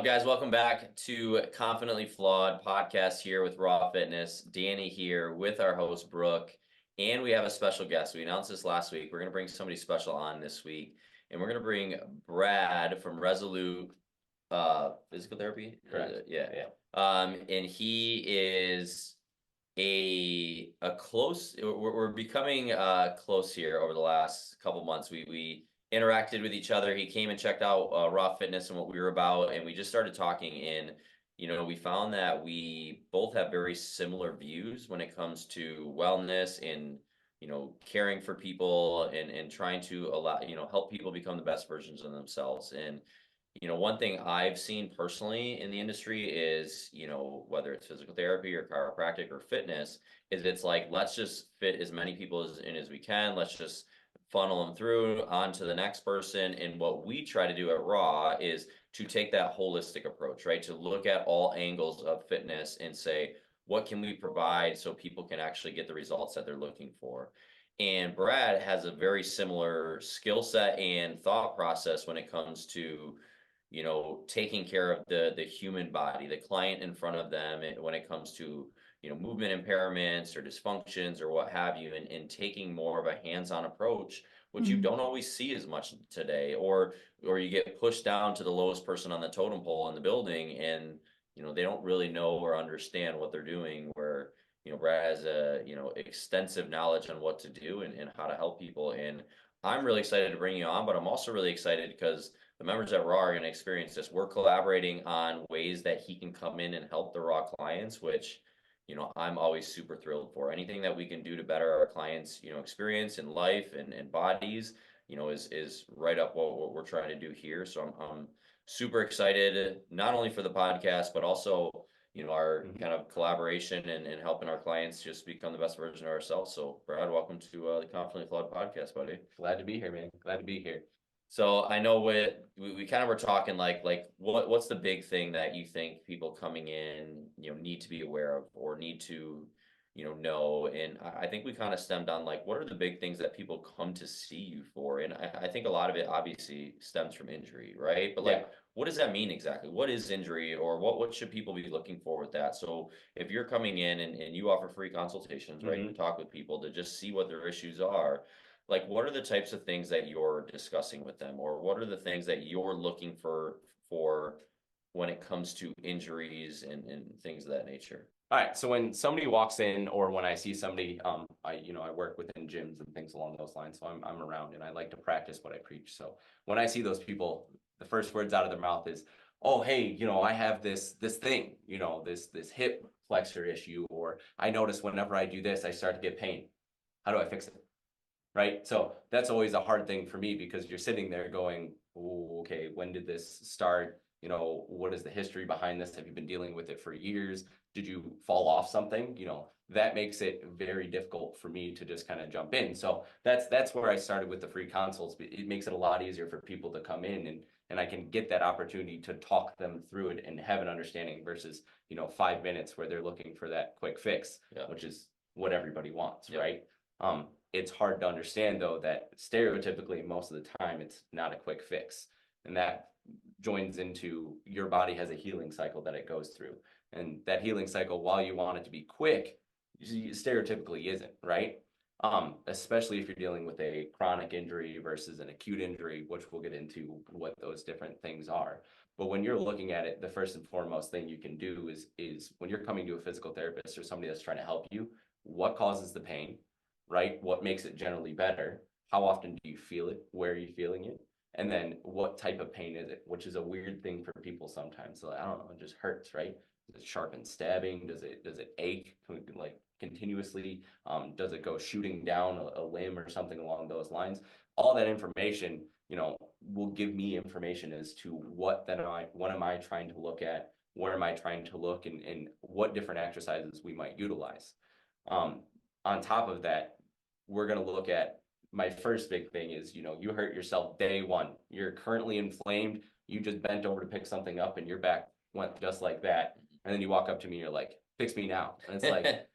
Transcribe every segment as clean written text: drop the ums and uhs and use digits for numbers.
Guys, welcome back to Confidently Flawed podcast here with Raw Fitness. Danny here with our host Brooke, and we have a special guest. We announced this last week. We're going to bring somebody special on this week, and we're going to bring Brad from Resolute Physical Therapy. Correct. Yeah. Yeah. And he is a close. We're becoming close here over the last couple months. We interacted with each other. He came and checked out Raw Fitness and what we were about, and we just started talking. And we found that we both have very similar views when it comes to wellness and caring for people and trying to allow help people become the best versions of themselves. And one thing I've seen personally in the industry is, whether it's physical therapy or chiropractic or fitness, is it's like, let's just fit as many people in as we can. Let's just funnel them through on to the next person. And what we try to do at Raw is to take that holistic approach, right? To look at all angles of fitness and say, what can we provide so people can actually get the results that they're looking for? And Brad has a very similar skill set and thought process when it comes to taking care of the human body, the client in front of them, and when it comes to movement impairments or dysfunctions or what have you, and taking more of a hands-on approach, which you don't always see as much today, or you get pushed down to the lowest person on the totem pole in the building, and they don't really know or understand what they're doing. Where Brad has a extensive knowledge on what to do and how to help people, and I'm really excited to bring you on, but I'm also really excited because the members at Raw are going to experience this. We're collaborating on ways that he can come in and help the Raw clients, which, I'm always super thrilled for. Anything that we can do to better our clients, experience in life and bodies, is right up what we're trying to do here. So I'm super excited, not only for the podcast, but also, our kind of collaboration and helping our clients just become the best version of ourselves. So Brad, welcome to the Confidently Flawed podcast, buddy. Glad to be here, man. Glad to be here. So I know we kind of were talking like what's the big thing that you think people coming in need to be aware of or need to know, and I think we kind of stemmed on like what are the big things that people come to see you for, and I think a lot of it obviously stems from injury, right? But like what does that mean exactly? What is injury, or what should people be looking for with that? So if you're coming in and you offer free consultations, right, to talk with people to just see what their issues are, like what are the types of things that you're discussing with them, or what are the things that you're looking for when it comes to injuries and things of that nature? All right. So when somebody walks in, or when I see somebody, I work within gyms and things along those lines. So I'm around and I like to practice what I preach. So when I see those people, the first words out of their mouth is, "Oh, hey, I have this thing, this hip flexor issue, or I notice whenever I do this, I start to get pain. How do I fix it?" Right? So that's always a hard thing for me because you're sitting there going, "Oh, okay, when did this start? What is the history behind this? Have you been dealing with it for years? Did you fall off something?" That makes it very difficult for me to just kind of jump in. So that's where I started with the free consults. It makes it a lot easier for people to come in and I can get that opportunity to talk them through it and have an understanding versus, 5 minutes where they're looking for that quick fix, which is what everybody wants, right? It's hard to understand though that stereotypically most of the time it's not a quick fix, and that joins into your body has a healing cycle that it goes through, and that healing cycle, while you want it to be quick, stereotypically isn't, right? Especially if you're dealing with a chronic injury versus an acute injury, which we'll get into what those different things are. But when you're looking at it, the first and foremost thing you can do is when you're coming to a physical therapist or somebody that's trying to help you, what causes the pain, right? What makes it generally better? How often do you feel it? Where are you feeling it? And then what type of pain is it? Which is a weird thing for people sometimes. So I don't know, it just hurts, right? Does it sharp and stabbing? Does it ache like continuously? Does it go shooting down a limb or something along those lines? All that information, will give me information as to what am I trying to look at, where am I trying to look, and what different exercises we might utilize. On top of that, we're going to look at my first big thing is, you hurt yourself day one. You're currently inflamed. You just bent over to pick something up and your back went just like that. And then you walk up to me and you're like, "Fix me now." And it's like,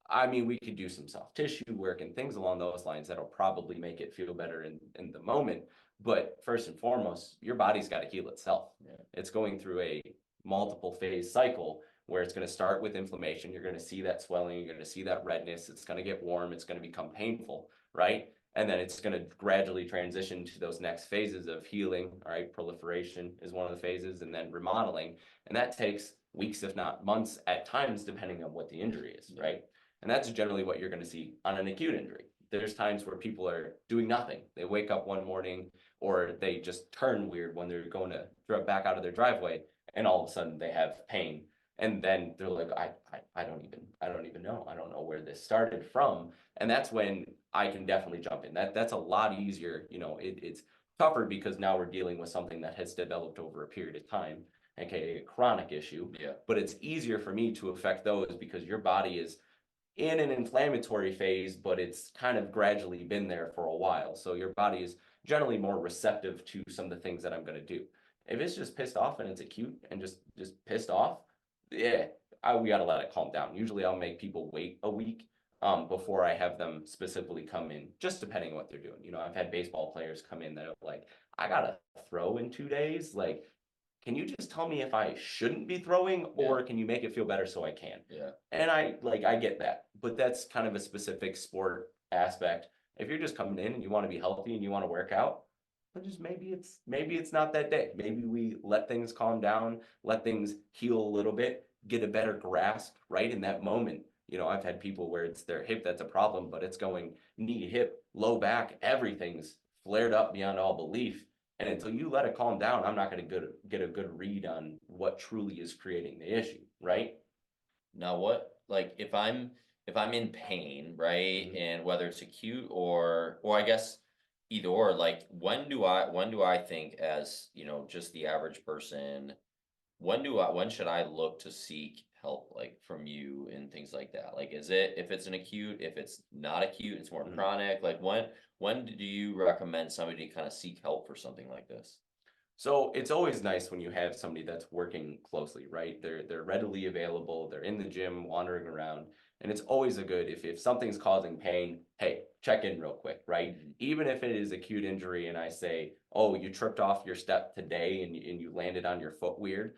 I mean, we could do some soft tissue work and things along those lines that'll probably make it feel better in the moment. But first and foremost, your body's got to heal itself. Yeah. It's going through a multiple phase cycle where it's going to start with inflammation. You're going to see that swelling. You're going to see that redness. It's going to get warm. It's going to become painful, right? And then it's going to gradually transition to those next phases of healing. All right, proliferation is one of the phases, and then remodeling. And that takes weeks, if not months at times, depending on what the injury is, right? And that's generally what you're going to see on an acute injury. There's times where people are doing nothing. They wake up one morning or they just turn weird when they're going to drive back out of their driveway, and all of a sudden they have pain. And then they're like, I don't even know. I don't know where this started from. And that's when I can definitely jump in. That's a lot easier. It's tougher because now we're dealing with something that has developed over a period of time, aka a chronic issue. Yeah. But it's easier for me to affect those because your body is in an inflammatory phase, but it's kind of gradually been there for a while. So your body is generally more receptive to some of the things that I'm going to do. If it's just pissed off and it's acute and just pissed off, yeah, we got to let it calm down. Usually I'll make people wait a week before I have them specifically come in, just depending on what they're doing. I've had baseball players come in that are like, I got to throw in 2 days. Like, can you just tell me if I shouldn't be throwing, or can you make it feel better so I can? Yeah. And I get that, but that's kind of a specific sport aspect. If you're just coming in and you want to be healthy and you want to work out, but just maybe it's not that day. Maybe we let things calm down, let things heal a little bit, get a better grasp right in that moment. I've had people where it's their hip that's a problem, but it's going knee, hip, low back, everything's flared up beyond all belief. And until you let it calm down, I'm not going to get a good read on what truly is creating the issue, right? Now what, like if I'm in pain, right? And whether it's acute or I guess either or, like when do I think as, just the average person, when should I look to seek help like from you and things like that? Like is it if it's an acute, if it's not acute, it's more chronic, like when do you recommend somebody to kind of seek help for something like this? So it's always nice when you have somebody that's working closely, right? They're readily available, they're in the gym, wandering around, and it's always a good if something's causing pain, hey, check in real quick, right? Even if it is acute injury and I say, oh, you tripped off your step today and you landed on your foot weird,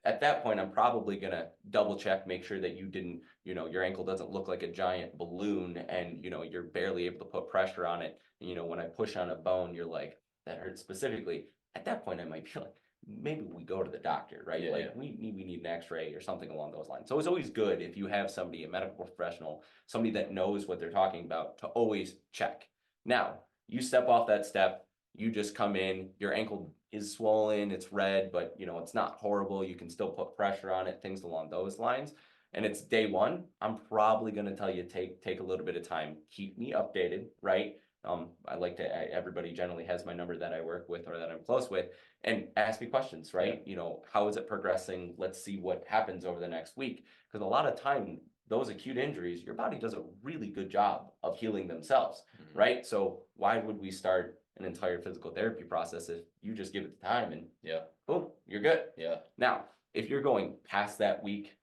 at that point, I'm probably gonna double check, make sure that you didn't, your ankle doesn't look like a giant balloon and, you're barely able to put pressure on it. When I push on a bone, you're like, that hurts specifically. At that point, I might be like, maybe we go to the doctor, right? Yeah, Like yeah. we need an x-ray or something along those lines. So it's always good if you have somebody, a medical professional, somebody that knows what they're talking about to always check. Now, you step off that step, you just come in, your ankle is swollen, it's red, but it's not horrible. You can still put pressure on it, things along those lines. And it's day one. I'm probably going to tell you take a little bit of time, keep me updated, right? I like to. Everybody generally has my number that I work with or that I'm close with, and ask me questions, right? How is it progressing? Let's see what happens over the next week, because a lot of time those acute injuries, your body does a really good job of healing themselves, right? So why would we start an entire physical therapy process if you just give it the time and Yeah. boom, you're good. Yeah. Now, if you're going past that week,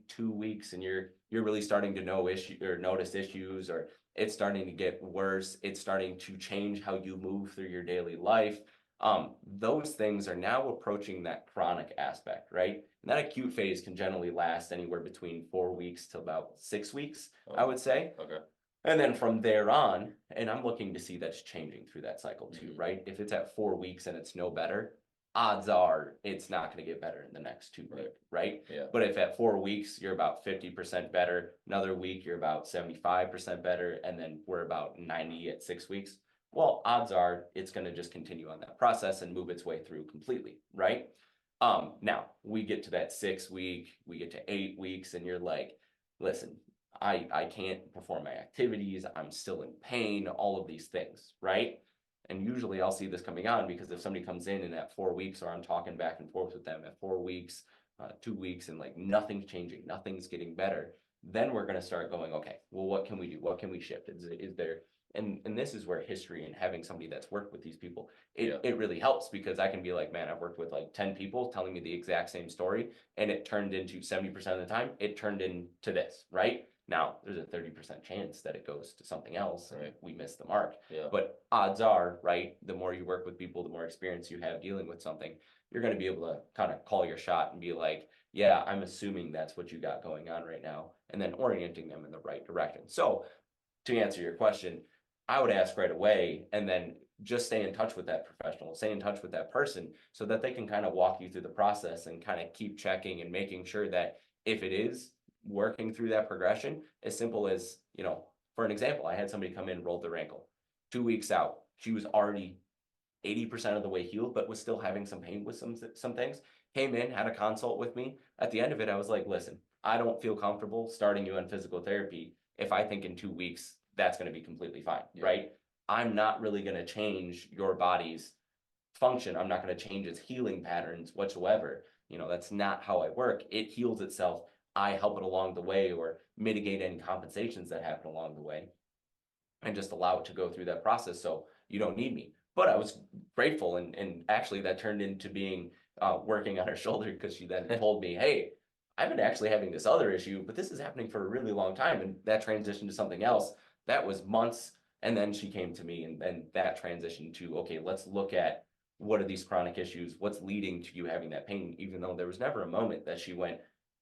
2 weeks, and you're really starting to know issue or notice issues, or it's starting to get worse, it's starting to change how you move through your daily life. Those things are now approaching that chronic aspect, right? And that acute phase can generally last anywhere between 4 weeks to about 6 weeks, I would say. Okay. And then from there on, and I'm looking to see that's changing through that cycle too, right? If it's at 4 weeks and it's no better, odds are it's not going to get better in the next 2 weeks, right? Yeah. But if at 4 weeks you're about 50% better, another week you're about 75% better, and then we're about 90 at 6 weeks, well, odds are it's going to just continue on that process and move its way through completely, right? Now we get to that 6 week, we get to 8 weeks, and you're like, listen, I can't perform my activities, I'm still in pain, all of these things, right? And usually I'll see this coming on because if somebody comes in and at 4 weeks, or I'm talking back and forth with them at 4 weeks, 2 weeks, and like nothing's changing, nothing's getting better, then we're going to start going, okay, well, what can we do? What can we shift? Is there, and this is where history and having somebody that's worked with these people, it really helps, because I can be like, man, I've worked with like 10 people telling me the exact same story, and it turned into 70% of the time, it turned into this, right? Now, there's a 30% chance that it goes to something else and Right. we miss the mark. Yeah. But odds are, right, the more you work with people, the more experience you have dealing with something, you're going to be able to kind of call your shot and be like, yeah, I'm assuming that's what you got going on right now, and then orienting them in the right direction. So, to answer your question, I would ask right away and then just stay in touch with that professional, stay in touch with that person so that they can kind of walk you through the process and kind of keep checking and making sure that if it is working through that progression, as simple as, for an example, I had somebody come in, rolled their ankle 2 weeks out. She was already 80% of the way healed, but was still having some pain with some things. Came in, had a consult with me. At the end of it, I was like, listen, I don't feel comfortable starting you on physical therapy if I think in 2 weeks that's going to be completely fine, Yeah. right? I'm not really going to change your body's function. I'm not going to change its healing patterns whatsoever. That's not how I work. It heals itself. I help it along the way or mitigate any compensations that happen along the way and just allow it to go through that process so you don't need me. But I was grateful, and actually that turned into being working on her shoulder because she then told me, hey, I've been actually having this other issue, but this is happening for a really long time. And that transitioned to something else. That was months. And then she came to me, and then that transitioned to, okay, let's look at what are these chronic issues? What's leading to you having that pain? Even though there was never a moment that she went,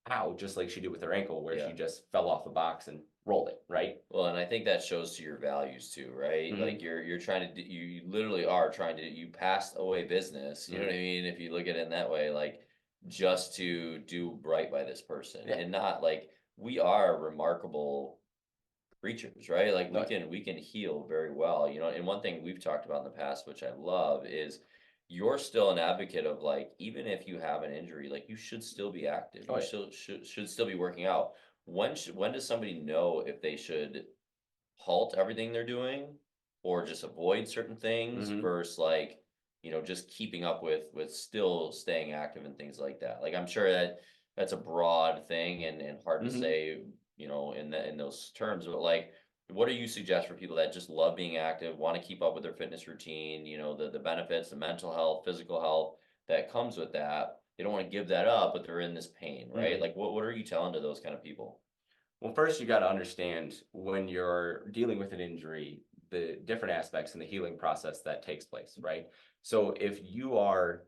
ow, just like she did with her ankle, where Yeah. she just fell off the box and rolled it, right? Well, and I think that shows to your values too, right? Mhm. Like you're trying to you literally are trying to you passed away business. You know what I mean? If you look at it in that way, like just to do right by this person Yeah. and not like we are remarkable creatures, right? Like Right. we can heal very well, you know. And one thing we've talked about in the past, which I love, is you're still an advocate of like even if you have an injury, like you should still be active. Oh, You yeah. should still be working out. When does somebody know if they should halt everything they're doing or just avoid certain things Mhm. versus like just keeping up with still staying active and things like that. Like I'm sure that that's a broad thing and hard to Mhm. say in those terms, but like what do you suggest for people that just love being active, want to keep up with their fitness routine, the benefits, the mental health, physical health that comes with that? They don't want to give that up, but they're in this pain, right? Mhm. Like what are you telling to those kind of people? Well, first you got to understand when you're dealing with an injury, the different aspects in the healing process that takes place, right? So if you're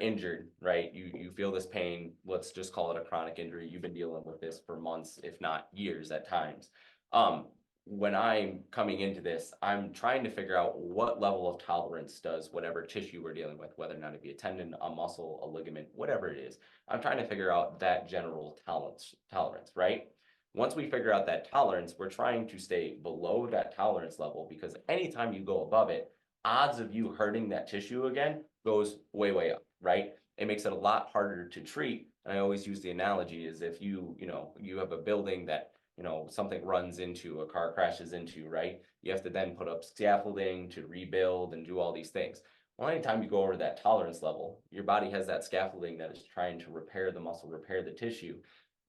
injured, right, you feel this pain, let's just call it a chronic injury. You've been dealing with this for months, if not years at times. Um, when I'm coming into this, I'm trying to figure out what level of tolerance does whatever tissue we're dealing with, whether or not it be a tendon, a muscle, a ligament, whatever it is. I'm trying to figure out that general tolerance, right? Once we figure out that tolerance, we're trying to stay below that tolerance level because anytime you go above it, odds of you hurting that tissue again goes way, way up, right? It makes it a lot harder to treat. And I always use the analogy is if you have a building that, something runs into, a car crashes into, right? You have to then put up scaffolding to rebuild and do all these things. Well, anytime you go over that tolerance level, your body has that scaffolding that is trying to repair the muscle, repair the tissue.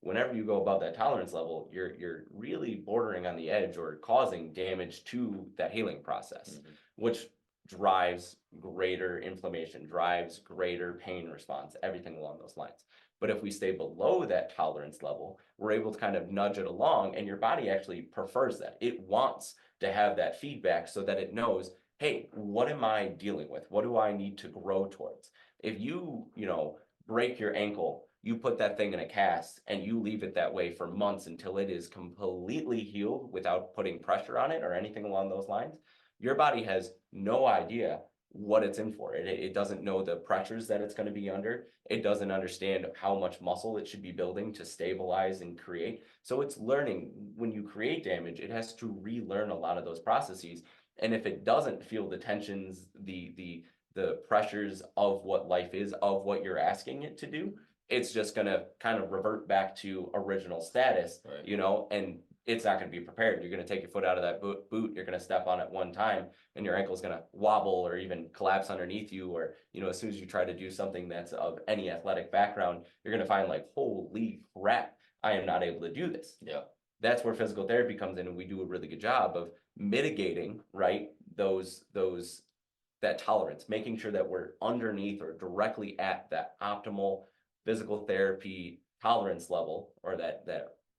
Whenever you go above that tolerance level, you're really bordering on the edge or causing damage to that healing process, Mhm. which drives greater inflammation, drives greater pain response, everything along those lines. But if we stay below that tolerance level, we're able to kind of nudge it along, and your body actually prefers that. It wants to have that feedback so that it knows, hey, what am I dealing with? What do I need to grow towards? If you break your ankle, you put that thing in a cast and you leave it that way for months until it is completely healed without putting pressure on it or anything along those lines, your body has no idea what it's in for. It doesn't know the pressures that it's going to be under. It doesn't understand how much muscle it should be building to stabilize and create. So it's learning when you create damage, it has to relearn a lot of those processes. And if it doesn't feel the tensions, the pressures of what life is, of what you're asking it to do, it's just going to kind of revert back to original status, Right. and it's not going to be prepared. You're going to take your foot out of that boot, you're going to step on it one time, and your ankle's going to wobble or even collapse underneath you. Or, as soon as you try to do something that's of any athletic background, you're going to find like, holy crap, I am not able to do this. Yeah. That's where physical therapy comes in, and we do a really good job of mitigating, right, those that tolerance, making sure that we're underneath or directly at that optimal physical therapy tolerance level or that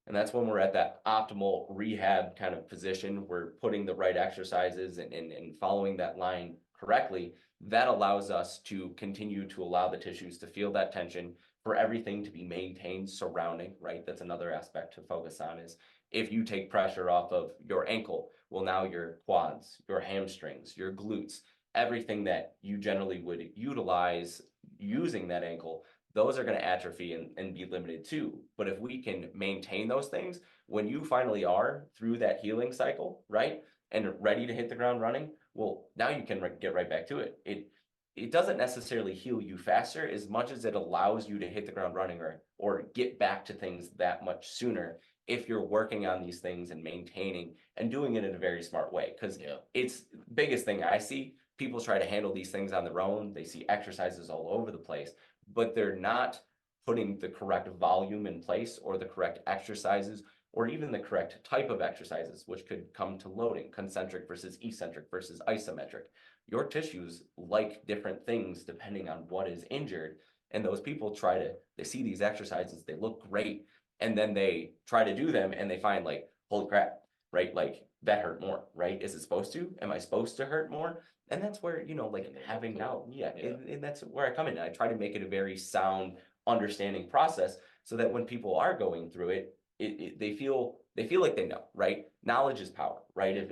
And that's when we're at that optimal rehab kind of position. We're putting the right exercises and following that line correctly. That allows us to continue to allow the tissues to feel that tension, for everything to be maintained surrounding, right? That's another aspect to focus on is if you take pressure off of your ankle, well, now your quads, your hamstrings, your glutes, everything that you generally would utilize using that ankle, those are going to atrophy and be limited too. But if we can maintain those things, when you finally are through that healing cycle, right, and ready to hit the ground running, well, now you can get right back to it. It doesn't necessarily heal you faster as much as it allows you to hit the ground running or get back to things that much sooner if you're working on these things and maintaining and doing it in a very smart way. Because it's biggest thing I see, people try to handle these things on their own. They see exercises all over the place, but they're not putting the correct volume in place or the correct exercises or even the correct type of exercises, which could come to loading, concentric versus eccentric versus isometric. Your tissues like different things depending on what is injured. And those people they see these exercises, they look great, and then they try to do them and they find like, holy crap, right? Like that hurt more, right? Is it supposed to? Am I supposed to hurt more? And that's where, like having now, and that's where I come in. And I try to make it a very sound, understanding process so that when people are going through they feel like they know, right? Knowledge is power, right?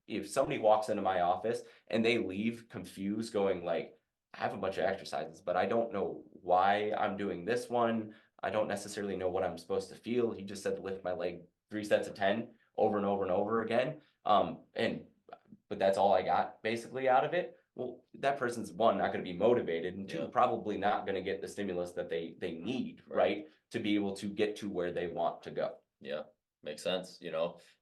If somebody walks into my office and they leave confused, going like, I have a bunch of exercises, but I don't know why I'm doing this one. I don't necessarily know what I'm supposed to feel. He just said to lift my leg 3 sets of 10 over and over and over again. But that's all I got basically out of it. Well, that person's one, not going to be motivated, and two, probably not going to get the stimulus that they need, right, to be able to get to where they want to go. Yeah, makes sense.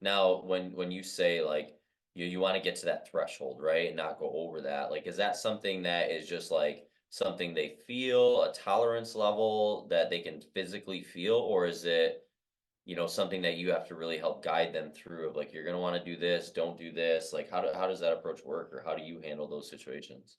Now when you say like you want to get to that threshold, right, and not go over that, like, is that something that is just like something they feel, a tolerance level that they can physically feel, or is it, something that you have to really help guide them through of like, you're going to want to do this, don't do this. Like, how does that approach work, or how do you handle those situations?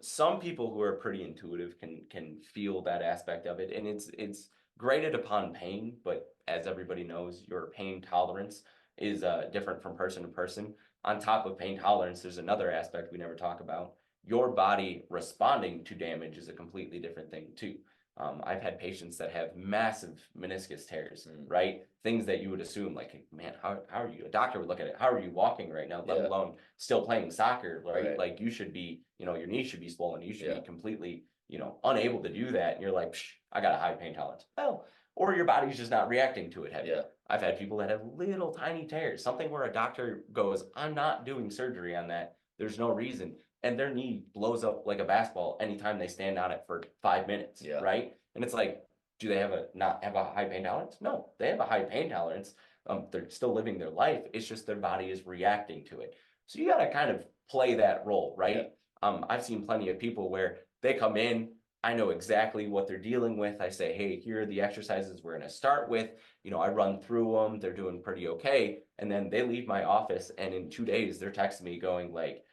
Some people who are pretty intuitive can feel that aspect of it, and it's graded upon pain. But as everybody knows, your pain tolerance is different from person to person. On top of pain tolerance, there's another aspect we never talk about. Your body responding to damage is a completely different thing too. I've had patients that have massive meniscus tears, right? Things that you would assume, like, man, how are you? A doctor would look at it. How are you walking right now, let alone still playing soccer, right? Like you should be, your knee should be swollen. You should be completely, unable to do that. And you're like, Psh, I got a high pain tolerance. Well, or your body's just not reacting to it heavy. I've had people that have little tiny tears, something where a doctor goes, I'm not doing surgery on that. There's no reason, and their knee blows up like a basketball anytime they stand on it for 5 minutes, right? And it's like, do they not have a high pain tolerance? No, they have a high pain tolerance. They're still living their life. It's just their body is reacting to it. So you got to kind of play that role, right? I've seen plenty of people where they come in, I know exactly what they're dealing with. I say, hey, here are the exercises we're going to start with. I run through them. They're doing pretty okay. And then they leave my office, and in 2 days, they're texting me going like,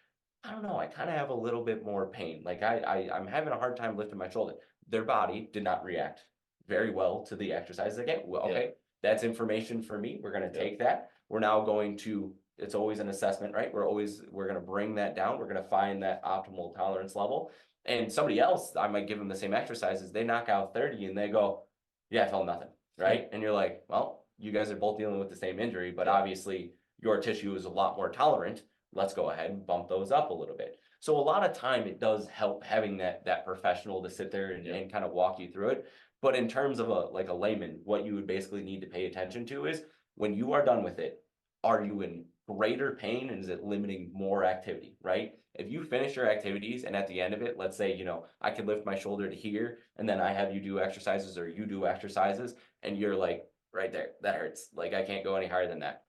I don't know, I kind of have a little bit more pain. Like I'm having a hard time lifting my shoulder. Their body did not react very well to the exercise again. Well, okay, that's information for me. We're going to take that. We're now going to, it's always an assessment, right? We're going to bring that down. We're going to find that optimal tolerance level. And somebody else, I might give them the same exercises. They knock out 30 and they go, yeah, I felt nothing, right? And you're like, well, you guys are both dealing with the same injury, but obviously your tissue is a lot more tolerant. Let's go ahead and bump those up a little bit. So a lot of time it does help having that professional to sit there and kind of walk you through it. But in terms of a layman, what you would basically need to pay attention to is when you are done with it, are you in greater pain and is it limiting more activity, right? If you finish your activities and at the end of it, let's say, I can lift my shoulder to here and then I have you do exercises or you do exercises and you're like, right there, that hurts. Like I can't go any higher than that.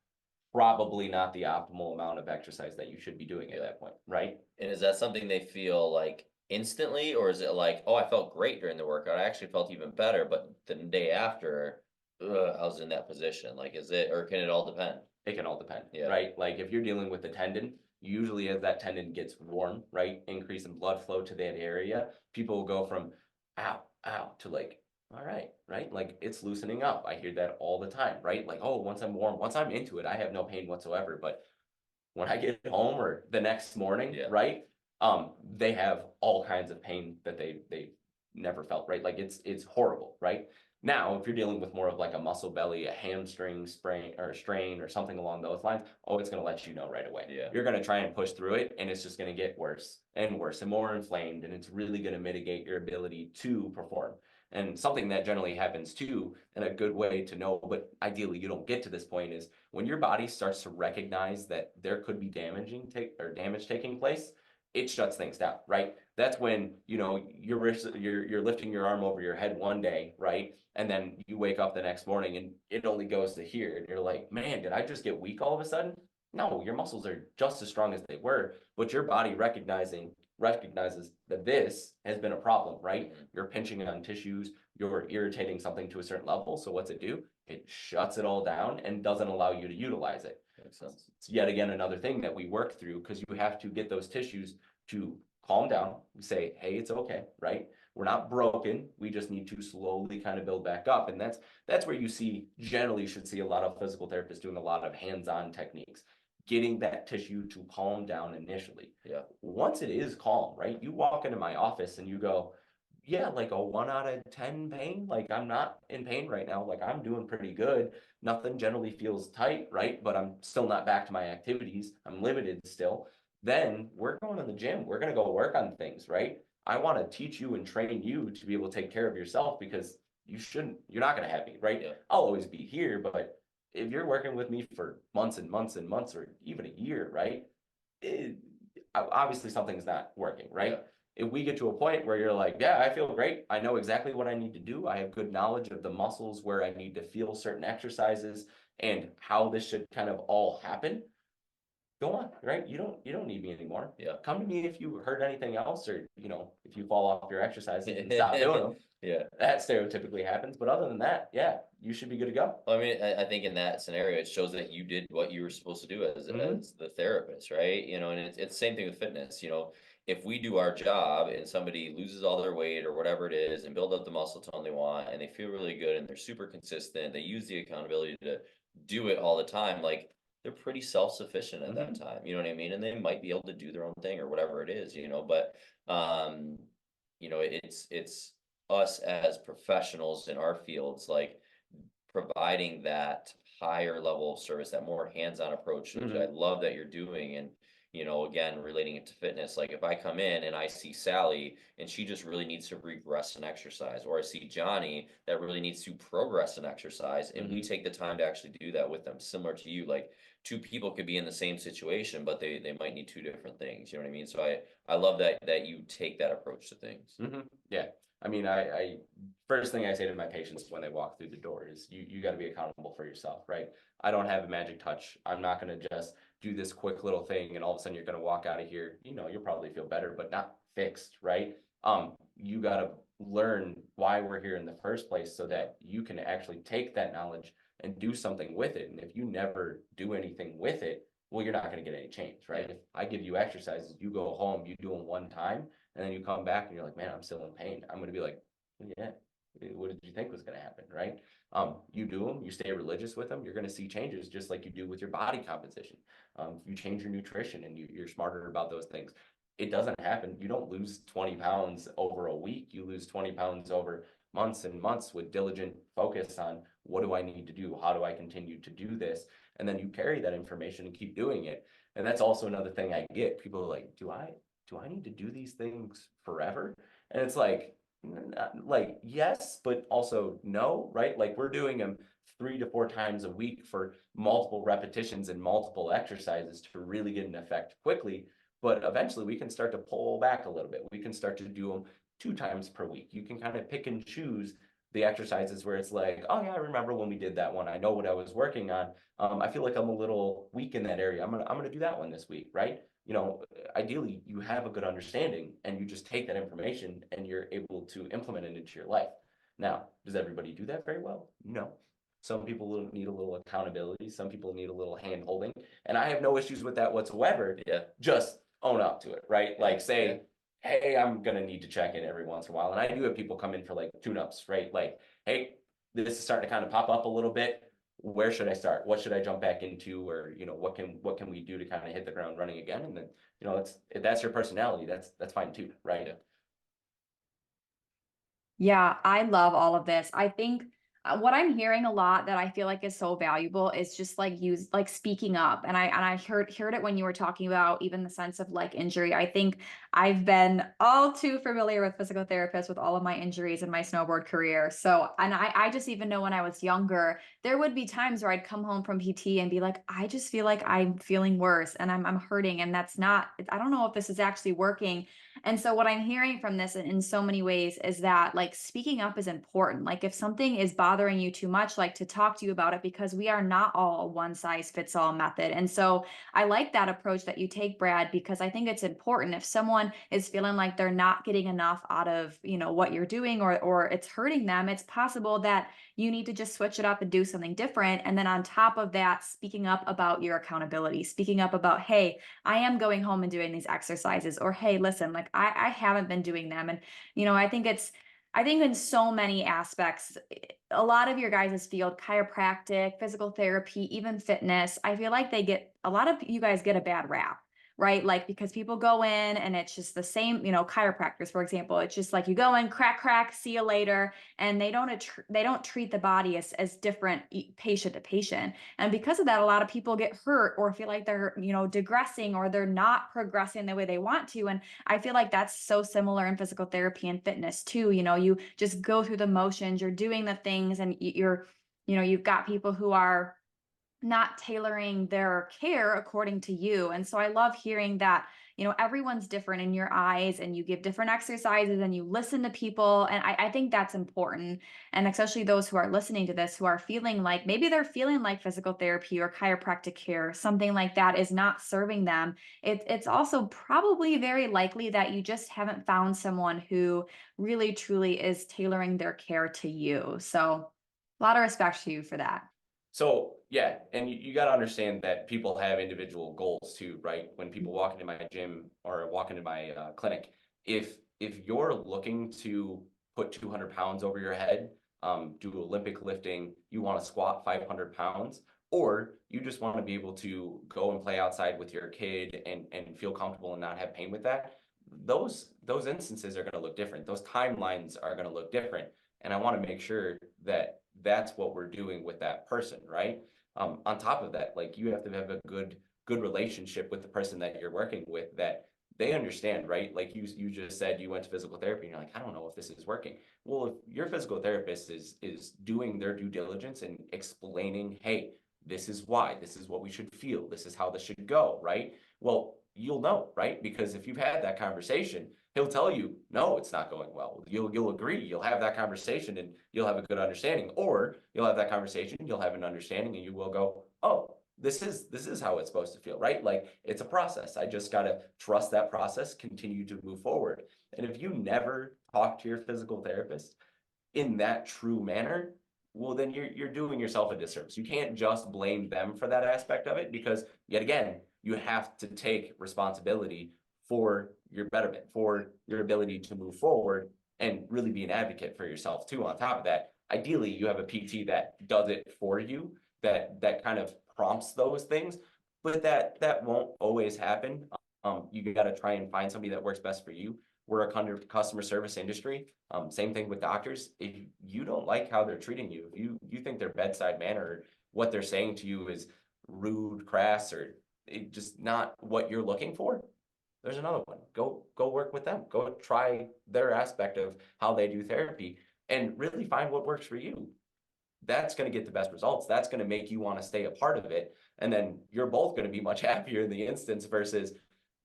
Probably not the optimal amount of exercise that you should be doing at that point, right? And is that something they feel like instantly, or is it like, oh, I felt great during the workout, I actually felt even better, but the day after, I was in that position? Like, is it, or can it all depend? It can all depend, right? Like if you're dealing with the tendon, usually as that tendon gets warm, right, increase in blood flow to that area, people will go from ow, ow to like all right, right? Like it's loosening up. I hear that all the time, right? Like, oh, once I'm warm, once I'm into it, I have no pain whatsoever. But when I get home or the next morning, Yeah. right? They have all kinds of pain that they never felt, right? Like it's horrible, right? Now, if you're dealing with more of like a muscle belly, a hamstring sprain or strain or something along those lines, oh, it's gonna let you know right away. Yeah. You're gonna try and push through it, and it's just gonna get worse and worse and more inflamed, and it's really gonna mitigate your ability to perform. And something that generally happens too, and a good way to know, but ideally you don't get to this point is when your body starts to recognize that there could be damage taking place, it shuts things down, right? That's when you're lifting your arm over your head one day, right? And then you wake up the next morning and it only goes to here, and you're like, man, did I just get weak all of a sudden? No, your muscles are just as strong as they were, but your body recognizes that this has been a problem, right? Mhm. You're pinching on tissues, you're irritating something to a certain level. So what's it do? It shuts it all down and doesn't allow you to utilize it. Makes sense. It's yet again another thing that we work through because you have to get those tissues to calm down. We say, hey, it's okay, right? We're not broken. We just need to slowly kind of build back up. And that's where you see generally you should see a lot of physical therapists doing a lot of hands-on techniques, getting that tissue to calm down initially. Yeah. Once it is calm, right? You walk into my office and you go, yeah, like a 1 out of 10 pain. Like I'm not in pain right now. Like I'm doing pretty good. Nothing generally feels tight, right? But I'm still not back to my activities. I'm limited still. Then we're going to the gym. We're going to go work on things, right? I want to teach you and train you to be able to take care of yourself because you're not going to have me, right? Yeah. I'll always be here, but if you're working with me for months and months and months or even a year, right? It, obviously something's not working, right? Yeah. If we get to a point where you're like, yeah, I feel great. I know exactly what I need to do. I have good knowledge of the muscles where I need to feel certain exercises and how this should kind of all happen. Go on, right? You don't need me anymore. Yeah. Come to me if you heard anything else or if you fall off your exercises and stop doing them. Yeah. That stereotypically happens. But other than that, yeah, you should be good to go. Well, I mean, I think in that scenario, it shows that you did what you were supposed to do Mm-hmm. as the therapist, right? And it's the same thing with fitness. If we do our job and somebody loses all their weight or whatever it is and build up the muscle tone they want and they feel really good and they're super consistent, they use the accountability to do it all the time, like they're pretty self-sufficient at that Mm-hmm. time. You know what I mean? And they might be able to do their own thing or whatever it is. But um, it's us as professionals in our fields, like providing that higher level of service, that more hands-on approach, which I Mm-hmm. love that you're doing. And, again, relating it to fitness, like if I come in and I see Sally and she just really needs to regress in exercise, or I see Johnny that really needs to progress in exercise, and we Mm-hmm. take the time to actually do that with them, similar to you, like two people could be in the same situation, but they might need two different things. You know what I mean? So I love that you take that approach to things. Mm-hmm. Yeah. I mean, I first thing I say to my patients when they walk through the door is you got to be accountable for yourself, right? I don't have a magic touch. I'm not going to just do this quick little thing and all of a sudden you're going to walk out of here. You'll probably feel better, but not fixed, right? You got to learn why we're here in the first place so that you can actually take that knowledge and do something with it. And if you never do anything with it, well, you're not going to get any change, right? Yeah. If I give you exercises, you go home, you do them one time, and then you come back and you're like, man, I'm still in pain. I'm going to be like, yeah, what did you think was going to happen, right? You do them, you stay religious with them, you're going to see changes just like you do with your body composition. You change your nutrition and you're smarter about those things. It doesn't happen. You don't lose 20 pounds over a week. You lose 20 pounds over months and months with diligent focus on what do I need to do? How do I continue to do this? And then you carry that information and keep doing it. And that's also another thing I get. People are like, do I need to do these things forever? And it's like yes, but also no, right? Like we're doing them 3 to 4 times a week for multiple repetitions and multiple exercises to really get an effect quickly. But eventually we can start to pull back a little bit. We can start to do them 2 times per week. You can kind of pick and choose the exercises where it's like, oh yeah, I remember when we did that one. I know what I was working on. I feel like I'm a little weak in that area. I'm gonna do that one this week, right? Ideally you have a good understanding and you just take that information and you're able to implement it into your life. Now, does everybody do that very well? No. Some people need a little accountability. Some people need a little hand holding. And I have no issues with that whatsoever. Yeah. Just own up to it, right? Yeah. Like say, Yeah. hey, I'm gonna need to check in every once in a while. And I do have people come in for like tune-ups, right? Like, hey, this is starting to kind of pop up a little bit. Where should I start? What should I jump back into? Or, what can we do to kind of hit the ground running again? And then, that's if that's your personality, that's fine too, right? Yeah. Yeah, I love all of this. I think what I'm hearing a lot that I feel like is so valuable is just like use like speaking up. And I heard it when you were talking about even the sense of like injury. I think I've been all too familiar with physical therapists with all of my injuries in my snowboard career. So, and I just even know when I was younger, there would be times where I'd come home from PT and be like, I just feel like I'm feeling worse and I'm hurting, and that's not, I don't know if this is actually working. And so what I'm hearing from this in so many ways is that like speaking up is important. Like if something is bothering you too much, like to talk to you about it, because we are not all a one size fits all method. And so I like that approach that you take, Brad, because I think it's important. If someone is feeling like they're not getting enough out of, what you're doing, or it's hurting them, it's possible that you need to just switch it up and do something different. And then on top of that, speaking up about your accountability, speaking up about, hey, I am going home and doing these exercises, or hey, listen, like I haven't been doing them. And I think in so many aspects, a lot of your guys' field, chiropractic, physical therapy, even fitness, I feel like a lot of you guys get a bad rap, right? Like because people go in and it's just the same, chiropractors, for example, it's just like you go in, crack, crack, see you later. And they don't treat the body as different patient to patient. And because of that, a lot of people get hurt or feel like they're, digressing, or they're not progressing the way they want to. And I feel like that's so similar in physical therapy and fitness too. You just go through the motions, you're doing the things, and you've got people who are not tailoring their care according to you. And so I love hearing that, everyone's different in your eyes, and you give different exercises and you listen to people. And I think that's important. And especially those who are listening to this, who are feeling like maybe they're feeling like physical therapy or chiropractic care, something like that is not serving them. It's also probably very likely that you just haven't found someone who really truly is tailoring their care to you. So a lot of respect to you for that. So yeah, and you got to understand that people have individual goals too, right? When people walk into my gym or walk into my clinic, if you're looking to put 200 pounds over your head, do Olympic lifting, you want to squat 500 pounds, or you just want to be able to go and play outside with your kid and feel comfortable and not have pain with that, those instances are going to look different. Those timelines are going to look different, and I want to make sure that that's what we're doing with that person, right? On top of that, like you have to have a good relationship with the person that you're working with, that they understand, right? Like you just said you went to physical therapy and you're like, I don't know if this is working. Well, if your physical therapist is doing their due diligence and explaining, hey, this is why, this is what we should feel, this is how this should go, right? Well, you'll know, right? Because if you've had that conversation, he'll tell you, no, it's not going well. You'll agree, you'll have that conversation and you'll have a good understanding, or you'll have that conversation, you'll have an understanding, and you will go, oh, this is how it's supposed to feel, right? Like it's a process. I just gotta trust that process, continue to move forward. And if you never talk to your physical therapist in that true manner, well, then you're doing yourself a disservice. You can't just blame them for that aspect of it, because yet again, you have to take responsibility for your betterment, for your ability to move forward and really be an advocate for yourself too. On top of that, ideally, you have a PT that does it for you, that kind of prompts those things, but that won't always happen. You got to try and find somebody that works best for you. We're a customer service industry. Same thing with doctors. If you don't like how they're treating you, if you think their bedside manner, or what they're saying to you is rude, crass, or just not what you're looking for, there's another one. Go work with them. Go try their aspect of how they do therapy and really find what works for you. That's going to get the best results. That's going to make you want to stay a part of it. And then you're both going to be much happier in the instance versus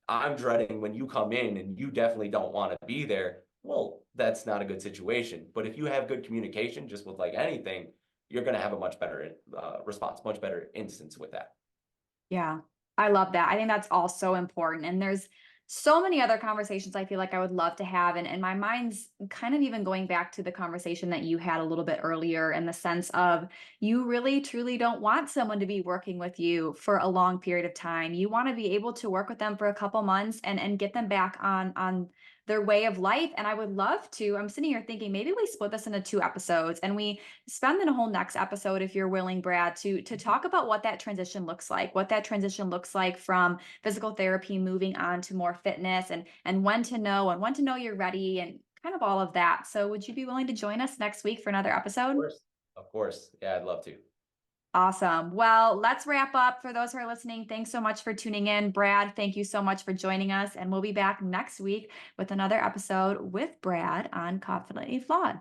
I'm dreading when you come in and you definitely don't want to be there. Well, that's not a good situation. But if you have good communication, just with like anything, you're going to have a much better response, much better instance with that. Yeah, I love that. I think that's all so important. And there's so many other conversations I feel like I would love to have. And my mind's kind of even going back to the conversation that you had a little bit earlier, in the sense of you really truly don't want someone to be working with you for a long period of time. You want to be able to work with them for a couple months and get them back on their way of life. And I would love to, I'm sitting here thinking maybe we split this into 2 episodes and we spend the whole next episode, if you're willing, Brad, to talk about what that transition looks like, what that transition looks like from physical therapy moving on to more fitness, and when to know you're ready, and kind of all of that. So would you be willing to join us next week for another episode? Of course. Yeah, I'd love to. Awesome. Well, let's wrap up. For those who are listening, thanks so much for tuning in. Brad, thank you so much for joining us. And we'll be back next week with another episode with Brad on Confidently Flawed.